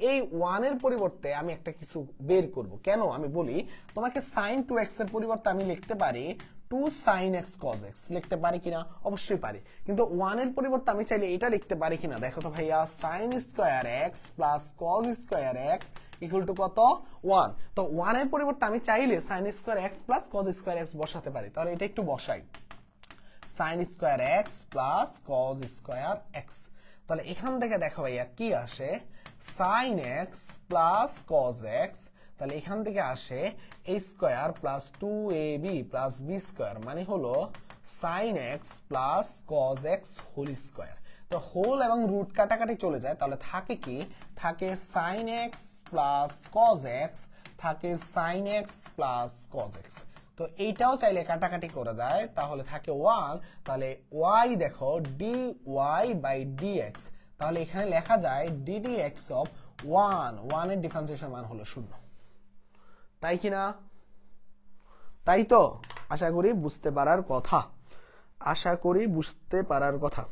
এই 1 এর পরিবর্তে আমি একটা কিছু বের করব। কেন আমি বলি তোমাকে, sin 2x এর পরিবর্তে আমি লিখতে পারি 2 sin x cos x, লিখতে পারি কিনা? অবশ্যই পারি। কিন্তু 1 এর পরিবর্তে আমি চাইলে এটা লিখতে পারি কিনা, দেখো তো ভাইয়া, sin square x plus cos square x equal two কত, 1। তো 1 এর পরিবর্তে আমি চাইলে sin square x plus cos square x বসাতে পারি, তাহলে এটা একটু বসাই, sin square x plus cos square x। তাহলে এখান থেকে দেখো ভাইয়া কি আসে, sin x plus cos x, তাহলে এখান থেকে আসে a square plus 2ab plus b square, মানে হলো sin x plus cos x whole square. তো হোল এবং রুট কাটাকাটি চলে যায়, তাহলে থাকে কি, থাকে sin x plus cos x, থাকে sin x plus cos x। তো এইটাও চাইলে কাটাকাটি করে দেয়, তাহলে থাকে 1, তাহলে y দেখো dy বাই dx, তাহলে এখানে লেখা যায় ddx অফ 1 এর ডিফারেন্সিয়েশন মান হলো 0, তাই কি না? তাই তো, আশা করি বুঝতে পারার কথা, আশা করি বুঝতে পারার কথা।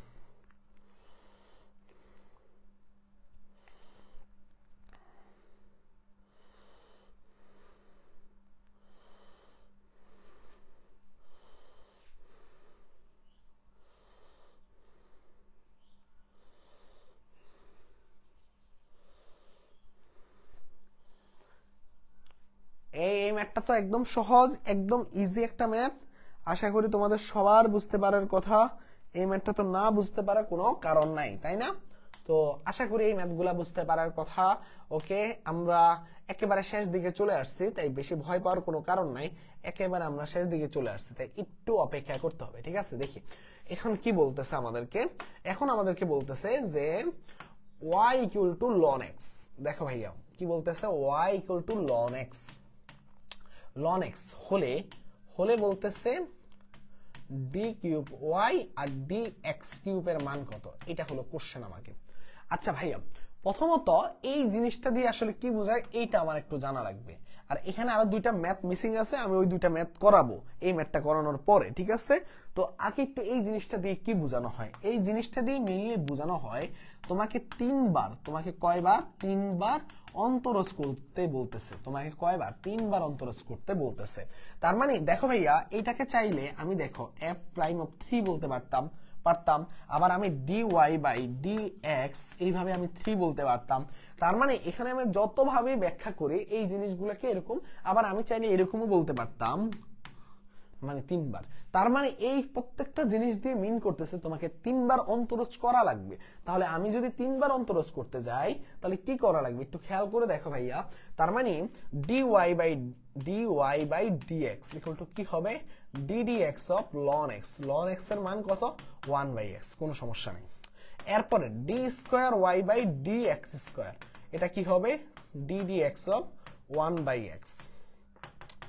ম্যাথটা তো একদম সহজ, একদম ইজি একটা ম্যাথ, আশা করি তোমাদের সবার বুঝতে পারার কথা। এই ম্যাথটা তো না বুঝতে পারার কোনো কারণ নাই, তাই না? তো আশা করি এই ম্যাথগুলা বুঝতে পারার কথা। ওকে, আমরা একেবারে শেষ দিকে চলে আসছি, তাই বেশি ভয় পাওয়ার কোনো কারণ নাই। একেবারে আমরা শেষ দিকে চলে আসছি, তাই একটু অপেক্ষা করতে হবে, ঠিক আছে? দেখি এখন কি বলতেছে আমাদেরকে। এখন আমাদেরকে বলতেছে যে y equal to ln x। দেখো ভাইয়া কি বলতেছে, y equal to ln x। ln x হলে বলতেছে ডি কিউব ওয়াই আর ডি এক্স কিউবের মান কত, এটা হলো কোশ্চেন আমাকে। আচ্ছা ভাইয়া, প্রথমত এই জিনিসটা দিয়ে আসলে কি বোঝায় এইটা আমার একটু জানা লাগবে। আর এখানে আরো দুইটা ম্যাথ মিসিং আছে, আমি ওই দুইটা ম্যাথ করাবো এই ম্যাথটা করানোর পরে, ঠিক আছে? তো আগে একটু এই জিনিসটা দিয়ে কি বোঝানো হয়। এই জিনিসটা দিয়ে মেইনলি বোঝানো হয় তোমাকে তোমাকে কয়বার 3বার অন্তরজ করতে বলতেছে। তোমাকে কয়বার 3বার অন্তরজ করতে বলতেছে। তার মানে দেখো ভাইয়া, এইটাকে চাইলে আমি দেখো f প্রাইম অফ 3 বলতে পারতাম, আবার আমি dy বাই dx এইভাবে আমি 3 বলতে পারতাম। তার মানে এখানে আমি যতভাবে ব্যাখ্যা করি এই জিনিসগুলোকে এরকম, আবার আমি চাইলে এরকমও বলতে পারতাম, মানে 3বার। তার মানে এই প্রত্যেকটা জিনিস দিয়ে মিন করতেছে তোমাকে 3বার অন্তরজ করা লাগবে। তাহলে আমি যদি 3বার অন্তরজ করতে যাই তাহলে কি করা লাগবে একটু খেয়াল করে দেখো ভাইয়া। তার মানে dy by dx equal to কি হবে, ddx of ln x। ln x এর মান কত, 1/x, কোনো সমস্যা নেই। এরপরে d square y by dx square, এটা কি হবে, ddx অফ 1/x।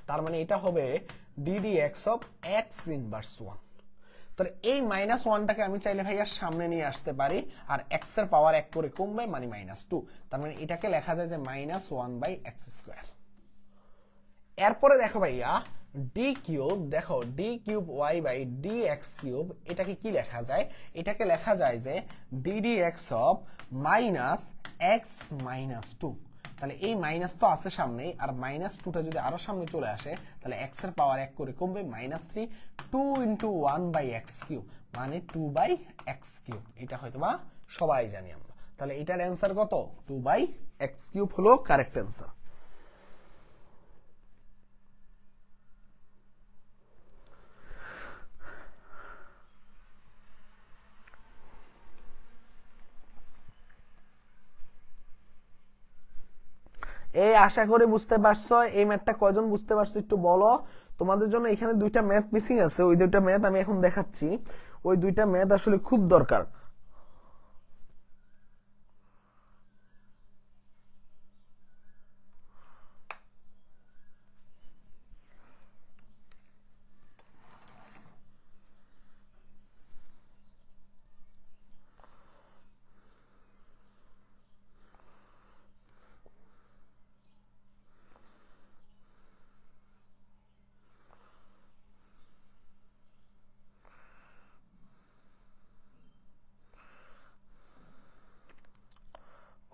তার মানে এটা হবে ddx অফ x ইনভার্স 1। তাহলে এই -1টাকে আমি চাইলে ভাইয়া সামনে নিয়ে আসতে পারি, আর x এর পাওয়ার 1 করে কমবে, মানে -2। তার মানে এটাকে লেখা যায় যে -1/x স্কয়ার। এরপরে দেখো ভাইয়া d কিউব, দেখো d cube y by dx cube, এটাকে কি লেখা যায়, এটাকে লেখা যায় যে ddx অফ -x - 2। তাহলে এই মাইনাস তো আছে সামনে, আর -2টা যদি আরো সামনে চলে আসে তাহলে x এর পাওয়ার 1 করে কমবে, -3, 2 × 1/x কিউব, মানে 2/x কিউব। এটা হয়তোবা সবাই জানি আমরা। তাহলে এটার অ্যান্সার কত, 2/x কিউব হলো কারেক্ট অ্যান্সার। এই আশা করি বুঝতে পারছো। এই ম্যাথটা কয়জন বুঝতে পারছো একটু বলো। তোমাদের জন্য এখানে দুইটা ম্যাথ মিসিং আছে, ওই দুইটা ম্যাথ আমি এখন দেখাচ্ছি। ওই দুইটা ম্যাথ আসলে খুব দরকার।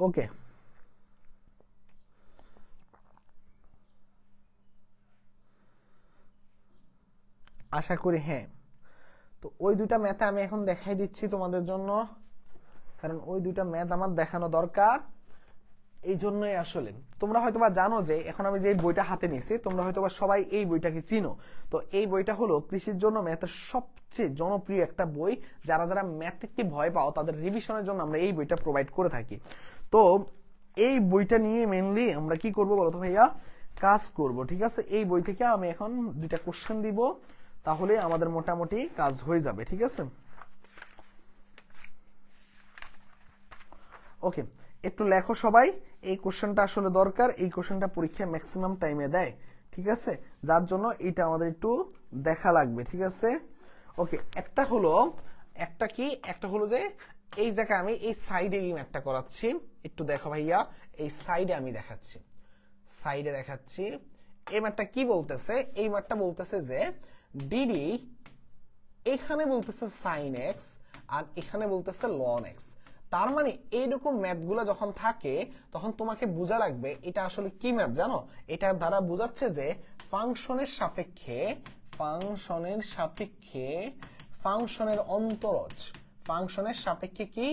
ওকে, আশা করি হ্যাঁ। তো ওই দুইটা ম্যাথ আমি এখন দেখাই দিচ্ছি তোমাদের জন্য, কারণ ওই দুইটা ম্যাথ আমার দেখানো দরকার। এই জন্যই আসলে তোমরা হয়তোবা জানো যে এখন আমি যে বইটা হাতে নিয়েছি, তোমরা হয়তোবা সবাই এই বইটাকে চিনো। তো এই বইটা হলো কৃষির জন্য ম্যাথের সবচেয়ে জনপ্রিয় একটা বই। যারা যারা ম্যাথে কি ভয় পাও তাদের রিভিশনের জন্য আমরা এই বইটা প্রোভাইড করে থাকি। তো এই বইটা নিয়ে মেইনলি আমরা কি করব বলতো ভাইয়া, কাজ করব, ঠিক আছে? এই বই থেকে আমি এখন দুইটা কোশ্চেন দিব, তাহলে আমাদের মোটামুটি কাজ হয়ে যাবে, ঠিক আছে? ওকে, একটু লেখো সবাই। এই কোশ্চেনটা আসলে দরকার, এই কোশ্চেনটা পরীক্ষায় ম্যাক্সিমাম টাইমে দেয়, ঠিক আছে? যার জন্য এটা আমাদের একটু দেখা লাগবে, ঠিক আছে? ওকে, একটা হলো যে এই জায়গায় আমি এই সাইডে এই ম্যাথটা করাচ্ছি। একটু দেখো ভাইয়া, এই সাইডে আমি দেখাচ্ছি, এই ম্যাথটা কি বলতেছে। এই ম্যাথটা বলতেছে যে ডিডি এখানে বলতেছে sin x আর এখানে বলতেছে ln x। তার মানে এইরকম ম্যাথগুলো যখন থাকে তখন তোমাকে বোঝা লাগবে এটা আসলে কি ম্যাথ জানো। এটা দ্বারা বোঝাচ্ছে যে ফাংশনের সাপেক্ষে ফাংশনের অন্তরজ, ফাংশনের সাপেক্ষে কি,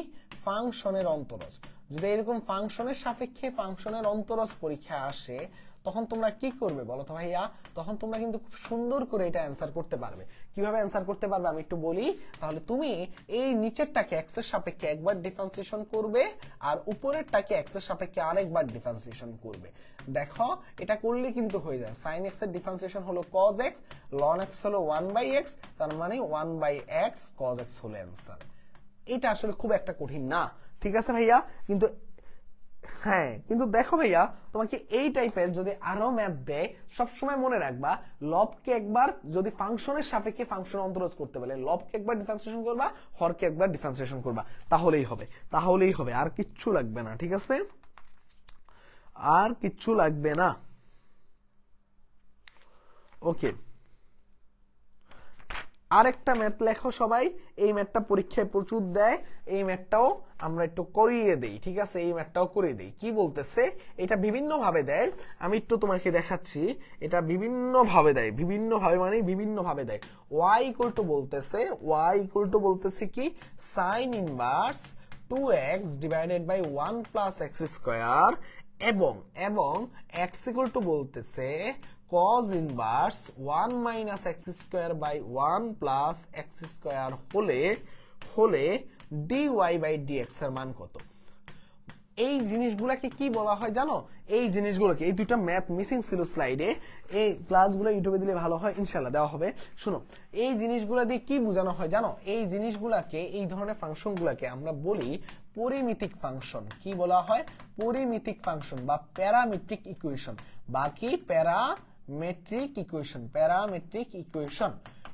ফাংশনের অন্তরজ। যদি এরকম ফাংশনের সাপেক্ষে ফাংশনের অন্তরজ পরীক্ষা আসে তখন তোমরা কি করবে বলো তো ভাইয়া? তখন তোমরা কিন্তু খুব সুন্দর করে এটা অ্যান্সার করতে পারবে। কিভাবে অ্যান্সার করতে পারবে আমি একটু বলি। তাহলে তুমি এই নিচেরটাকে এক্স এর সাপেক্ষে একবার ডিফারেন্সিয়েশন করবে আর উপরেরটাকে এক্স এর সাপেক্ষে আরেকবার ডিফারেন্সিয়েশন করবে। দেখো এটা করলে কিন্তু হয়ে যায়। sin x এর ডিফারেন্সিয়েশন হলো cos x, ln x হলো 1/x, তার মানে 1/x cos x হলো অ্যান্সার। এটা আসলে খুব একটা কঠিন না, ঠিক আছে ভাইয়া? কিন্তু হ্যাঁ, কিন্তু দেখো ভাইয়া, তোমাকে এই টাইপের যদি আরো ম্যাথ দেয়, সবসময় মনে রাখবা লবকে একবার যদি ফাংশনের সাপেক্ষে ফাংশন অন্তরজ করতে বলে, লবকে একবার ডিফারেন্সিয়েশন করবা, হরকে একবার ডিফারেন্সিয়েশন করবা, তাহলেই হবে, আর কিচ্ছু লাগবে না, ঠিক আছে? আর কিচ্ছু লাগবে না। ওকে, আরেকটা ম্যাথ লেখো সবাই। এই ম্যাথটা পরীক্ষায় প্রচুর দেয়, এই ম্যাথটাও আমরা একটু করিয়ে দেই, ঠিক আছে? এই ম্যাথটাও করে দেই। কি বলতেছে, এটা বিভিন্ন ভাবে দেয়, আমি একটু তোমাকে দেখাচ্ছি। এটা বিভিন্ন ভাবে দেয়, বিভিন্ন ভাবে মানে বিভিন্ন ভাবে দেয়। y ইকুয়াল টু বলতেছে কি sin inverse 2x divided by 1 plus x square, এবং x ইকুয়াল টু বলতেছে cos inverse 1 minus x square by 1 plus x square হলে dy বাই dx এর মান কত? এই জিনিসগুলোকে কি বলা হয় জানো? এই জিনিসগুলোকে, এই দুইটা ম্যাথ মিসিং ছিল স্লাইডে, এই ক্লাসগুলো ইউটিউবে দিলে ভালো হয়, ইনশাআল্লাহ দেওয়া হবে। শুনো, এই জিনিসগুলো দিয়ে কি বোঝানো হয় জানো? এই জিনিসগুলোকে, এই ধরনের ফাংশনগুলোকে আমরা বলি পরিমিতিক ফাংশন। কি বলা হয়? পরিমিতিক ফাংশন বা প্যারামেট্রিক ইকুয়েশন, বাকি প্যারামেট্রিক ইকুয়েশন।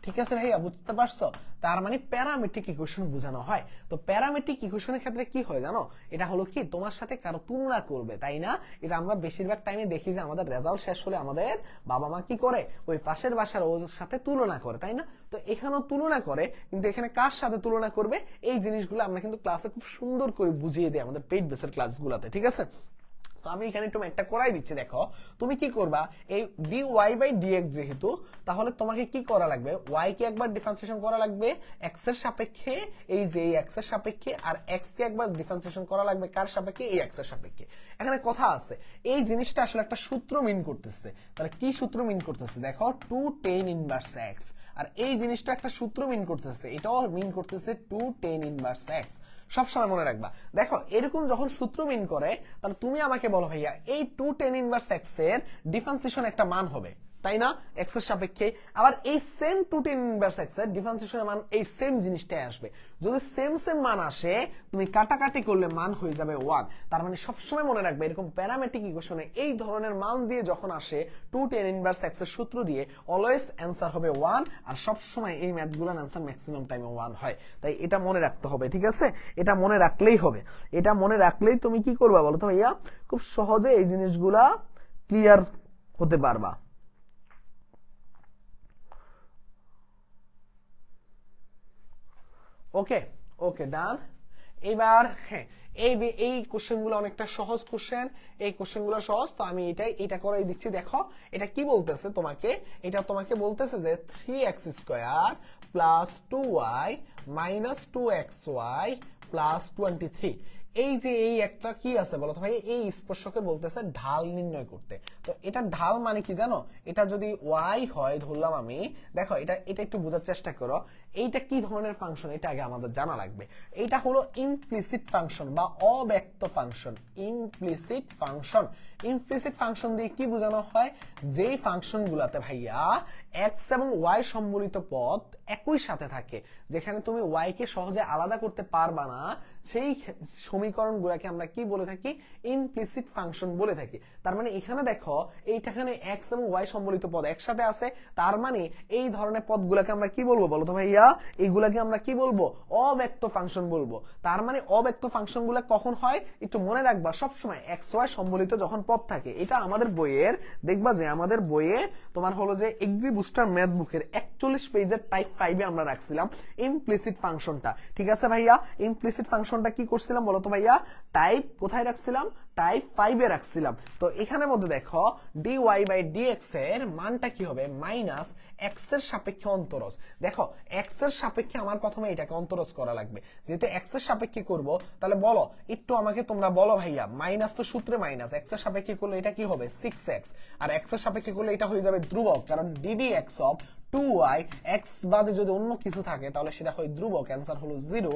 ঠিক আছে ভাইয়া, বুঝতে পারছো? তার মানে প্যারামেট্রিক ইকুয়েশন বোঝানো হয়। তো প্যারামেট্রিক ইকুয়েশনের ক্ষেত্রে কি হয় জানো? এটা হলো কি তোমার সাথে কারো তুলনা করবে, তাই না? এটা আমরা বেশিরভাগ টাইমে দেখি যে আমাদের রেজাল্ট শেষ হলে আমাদের বাবা মা কি করে, ওই পাশের বাসার ওর সাথে তুলনা করে, তাই না? তো এখানেও তুলনা করে, কিন্তু এখানে কার সাথে তুলনা করবে এই জিনিসগুলো আমরা কিন্তু ক্লাসে খুব সুন্দর করে বুঝিয়ে দিই আমাদের পেইড বেসের ক্লাসগুলোতে, ঠিক আছে? তো আমি এখানে একটু ম্যাথটা করাই দিচ্ছি। দেখো তুমি কি করবা, এই dy বাই dx যেহেতু, তাহলে তোমাকে কি করা লাগবে, y কে একবার ডিফারেন্সিয়েশন করা লাগবে x এর সাপেক্ষে, এই যে এই x এর সাপেক্ষে, আর x কে একবার ডিফারেন্সিয়েশন করা লাগবে কার সাপেক্ষে, এই x এর সাপেক্ষে। এখানে কথা আছে, এই জিনিসটা আসলে একটা সূত্র মিন করতেছে। তাহলে কি সূত্র মিন করতেছে? দেখো 2 tan ইনভার্স x, আর এই জিনিসটা একটা সূত্র মিন করতেছে, এটাও মিন করতেছে 2 tan ইনভার্স x। সবসময় মনে রাখবা, দেখো এরকম যখন সূত্র মিন করে, তাহলে তুমি আমাকে বলো ভাইয়া এই 2 tan ইনভার্স x এর ডিফারেন্সিয়েশন একটা মান হবে, তাই না? x এর সাপেক্ষে। আবার এই সেম 2 tan ইনভার্স x এর ডিফারেন্সিয়েশনের মান এই সেম জিনিসটাই আসবে। যদি সেম মান আসে, তুমি কাটাকাটি করলে মান হয়ে যাবে 1। তার মানে সবসময় মনে রাখবে, এরকম প্যারামেট্রিক ইকুয়েশনে এই ধরনের মান দিয়ে যখন আসে 2 tan ইনভার্স x এর সূত্র দিয়ে, অলওয়েজ অ্যান্সার হবে 1। আর সবসময় এই ম্যাথগুলোর অ্যান্সার ম্যাক্সিমাম টাইমে 1 হয়। তাই এটা মনে রাখতে হবে, ঠিক আছে? এটা মনে রাখলেই হবে। এটা মনে রাখলেই তুমি কি করবা বলো তো ভাইয়া? খুব সহজে এই জিনিসগুলা ক্লিয়ার হতে পারবা। ওকে ওকে, ডান। এবার হ্যাঁ, এই কোশ্চেনগুলো অনেকটা সহজ কোশ্চেন, এই কোশ্চেনগুলো সহজ। তো আমি এটা করাই দিচ্ছি। দেখো এটা কি বলতেছে তোমাকে, এটা তোমাকে বলতেছে যে 3x square plus 2y minus 2xy plus 23। এই যে এই একটা কি আছে বলো তো ভাই, এই স্পর্শকে বলতেছে ঢাল নির্ণয় করতে। তো এটা ঢাল মানে কি জানো? এটা যদি y হয় ধরলাম আমি, দেখো এটা একটু বোঝার চেষ্টা করো। এইটা কি ধরনের ফাংশন এটা আগে আমাদের জানা লাগবে। এটা হলো ইমপ্লিসিট ফাংশন বা অব্যক্ত ফাংশন। ইমপ্লিসিট ফাংশন দিয়ে কি বোঝানো হয়? যেই ফাংশনগুলোতে ভাইয়া x এবং y সম্বলিত পদ একই সাথে থাকে, যেখানে তুমি y কে সহজে আলাদা করতে পারবা না, সেই সমীকরণগুলোকে আমরা কি বলে থাকি? ইমপ্লিসিট ফাংশন বলে থাকি। তার মানে এখানে দেখো এইটাখানে x এবং y সম্বলিত পদ একসাথে আছে, তার মানে এই ধরনের পদগুলোকে আমরা কি বলবো বলো তো ভাইয়া? এইগুলাকে আমরা কি বলবো? অব্যক্ত ফাংশন বলবো। তার মানে অব্যক্ত ফাংশনগুলো কখন হয় একটু মনে রাখবা, সবসময় x y সম্বলিত যখন পদ থাকে। এটা আমাদের বইয়ের দেখবা যে আমাদের বইয়ে তোমার হলো যে এগ্রি বুস্টার ম্যাথ বুকের 41 পেজের টাইপ 5 এ আমরা রাখছিলাম ইমপ্লিসিট ফাংশনটা, ঠিক আছে ভাইয়া? ইমপ্লিসিট ফাংশনটা কি করছিলাম বলো তো ভাইয়া? টাইপ কোথায় রাখছিলাম? টাইপ 5 এ রাখছিলাম। তো এখানের মধ্যে দেখো dy বাই dx এর মানটা কি হবে মাইনাস x এর সাপেক্ষে অন্তরজ। দেখো x এর সাপেক্ষে আমার প্রথমে এটাকে অন্তরজ করা লাগবে, যেহেতু x এর সাপেক্ষে করব তাহলে বলো একটু আমাকে তোমরা বলো ভাইয়া, মাইনাস তো সূত্রে মাইনাস, x এর সাপেক্ষে করলে এটা কি হবে 6x, আর x এর সাপেক্ষে করলে এটা হয়ে যাবে ধ্রুবক, কারণ ddx অফ 2y x বাদে যদি অন্য কিছু থাকে তাহলে সেটা হয় ধ্রুবক, অ্যান্সার হলো 0।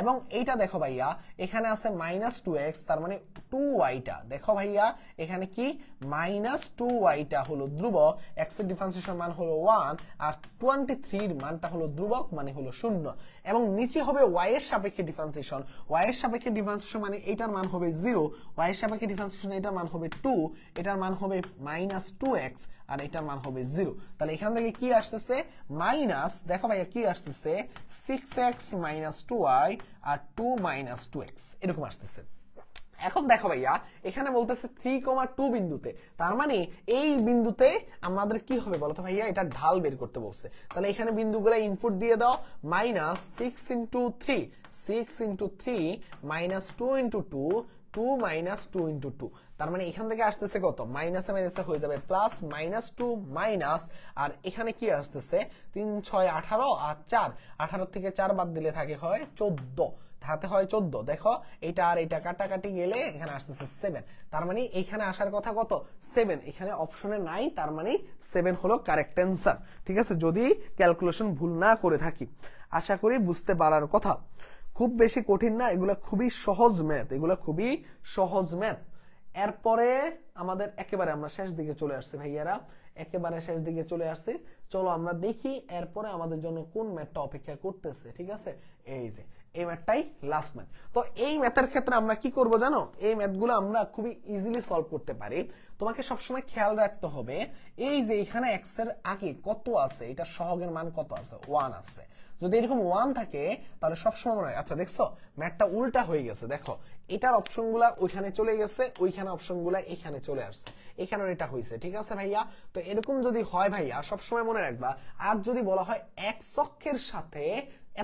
এবং এইটা দেখো ভাইয়া এখানে আছে মাইনাস 2x, তার মানে 2y টা দেখো ভাইয়া এখানে কি মাইনাস 2y টা হলো ধ্রুবক, x এর ডিফারেন্সিয়েশন মান হলো 1, আর 23 এর মানটা হলো ধ্রুবক মানে হলো 0। এবং নিচে হবে y এর সাপেক্ষে ডিফারেন্সিয়েশন, y এর সাপেক্ষে ডিফারেন্সিয়েশন মানে এটার মান হবে 0, y এর সাপেক্ষে ডিফারেন্সিয়েশন এটার মান হবে 2, এটার মান হবে মাইনাস 2x, আর এটার মান হবে 0। তাহলে এখান থেকে কি আসতেছে মাইনাস, দেখো ভাইয়া কি আসতেছে 6x মাইনাস 2y আর 2 মাইনাস 2x এরকম আসতেছে। এখন দেখো ভাইয়া এখানে বলতেছে 3,2 বিন্দুতে, তার মানে এই বিন্দুতে আমাদের কি হবে বলতো ভাইয়া, এটা ঢাল বের করতে বলছে। তাহলে এখানে বিন্দুগুলো ইনপুট দিয়ে দাও, minus 6 into 3, 6 into 3 minus 2 into 2, 2 minus 2 into 2, তার মানে এখান থেকে আসতেছে কত মাইনাসে মাইনাসে হয়ে যাবে প্লাস, মাইনাস 2 মাইনাস, আর এখানে কি আসতেছে 3 6 18 আর 4, 18 থেকে 4 বাদ দিলে থাকে হয় 14, হাতে হয় 14। দেখো এটা আর এটা কাটাকাটি গেলে এখানে আসতেছে 7, তার মানে এখানে আসার কথা কত 7, এখানে অপশনে নাই, তার মানে 7 হলো কারেক্ট অ্যান্সার। ঠিক আছে, যদি ক্যালকুলেশন ভুল না করে থাকি। আশা করি বুঝতে পারার কথা, খুব বেশি কঠিন না, এগুলা খুবই সহজ ম্যাথ, এগুলা খুবই সহজ ম্যাথ। এরপরে আমাদের একেবারে আমরা শেষ দিকে চলে আসছি ভাইয়ারা, একেবারে শেষ দিকে চলে আসছি। চলো আমরা দেখি এরপরে আমাদের জন্য কোন ম্যাথটা অপেক্ষা করতেছে। ঠিক আছে, এই যে এই ম্যাথটাই লাস্ট ম্যাথ। তো এই ম্যাথের ক্ষেত্রে আমরা কি করব জানো, এই ম্যাথগুলো আমরা খুবই ইজিলি সলভ করতে পারি। তোমাকে সবসময় খেয়াল রাখতে হবে এই যে এখানে x এর আগে কত আছে, এটা সহগের মান কত আছে 1 আছে। যদি এরকম 1 থাকে তাহলে সবসময় মনে হয়, আচ্ছা দেখছো ম্যাথটা উল্টা হয়ে গেছে, দেখো এটার অপশনগুলা ওইখানে চলে গেছে, ওইখানে অপশনগুলা এখানে চলে আসছে, এখানেও এটা হয়েছে। ঠিক আছে ভাইয়া, তো এরকম যদি হয় ভাইয়া সবসময় মনে রাখবা, আর যদি বলা হয় x অক্ষের সাথে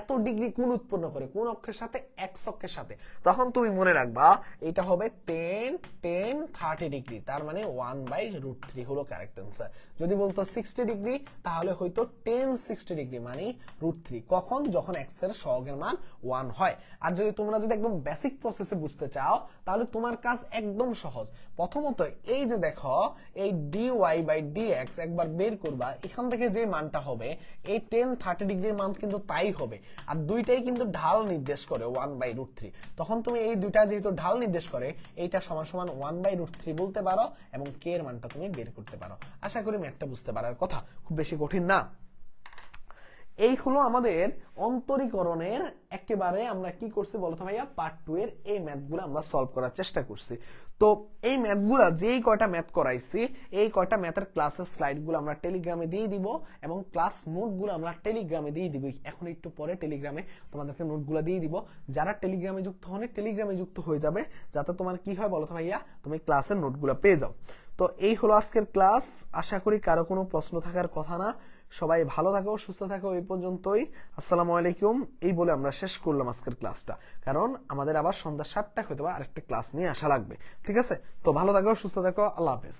এত ডিগ্রি কোণ উৎপন্ন করে, কোন অক্ষের সাথে x অক্ষের সাথে, তখন তুমি মনে রাখবা এটা হবে 10 10 30 ডিগ্রি, তার মানে 1/√3 হলো কারেক্ট অ্যান্সার। যদি বলতো 60 ডিগ্রি তাহলে হয়তো 10 60 ডিগ্রি মানে √3, কখন যখন x এর সহগের মান 1 হয়। আর যদি তোমরা যদি একদম বেসিক প্রসেসে বুঝতে চাও তাহলে তোমার কাজ একদম সহজ। প্রথমত এই যে দেখো এই dy বাই dx একবার বের করবা, এখান থেকে যে মানটা হবে এই 10 30 ডিগ্রির মান কিন্তু তাই হবে, আর দুইটাই কিন্তু ঢাল নির্দেশ করে 1/√3। তখন তুমি এই দুইটা যেহেতু ঢাল নির্দেশ করে এইটা সমান সমান 1/√3 বলতে পারো এবং k এর মানটা তুমি বের করতে পারো। আশা করি ম্যাথটা বুঝতে পারার কথা, খুব বেশি কঠিন না। এই হলো আমাদের অন্তরীকরণের একেবারে আমরা কি করছি বলতো ভাইয়া, পার্ট 2 এর এই ম্যাথগুলো আমরা সলভ করার চেষ্টা করছি। তো এই ম্যাথগুলো যেই কয়টা ম্যাথ করাইছি এই কয়টা ম্যাথের ক্লাসের স্লাইডগুলো আমরা টেলিগ্রামে দিয়ে দিব এবং ক্লাস নোটগুলো আমরা টেলিগ্রামে দিয়ে দিব। এখন একটু পরে টেলিগ্রামে তোমাদেরকে নোটগুলো দিয়ে দিব। যারা টেলিগ্রামে যুক্ত হন টেলিগ্রামে যুক্ত হয়ে যাবে, যাতে তোমার কি হয় বলতো ভাইয়া তুমি ক্লাসের নোটগুলো পেয়ে যাও। তো এই হলো আজকের ক্লাস, আশা করি কারো কোনো প্রশ্ন থাকার কথা না। সবাই ভালো থাকো, সুস্থ থাকো, এই পর্যন্তই। আসসালামু আলাইকুম এই বলে আমরা শেষ করলাম আজকের ক্লাসটা, কারণ আমাদের আবার সন্ধ্যা 7টায় হয়তো আরেকটা ক্লাস নিয়ে আসা লাগবে। ঠিক আছে, তো ভালো থাকো, সুস্থ থাকো, আল্লাহ হাফেজ।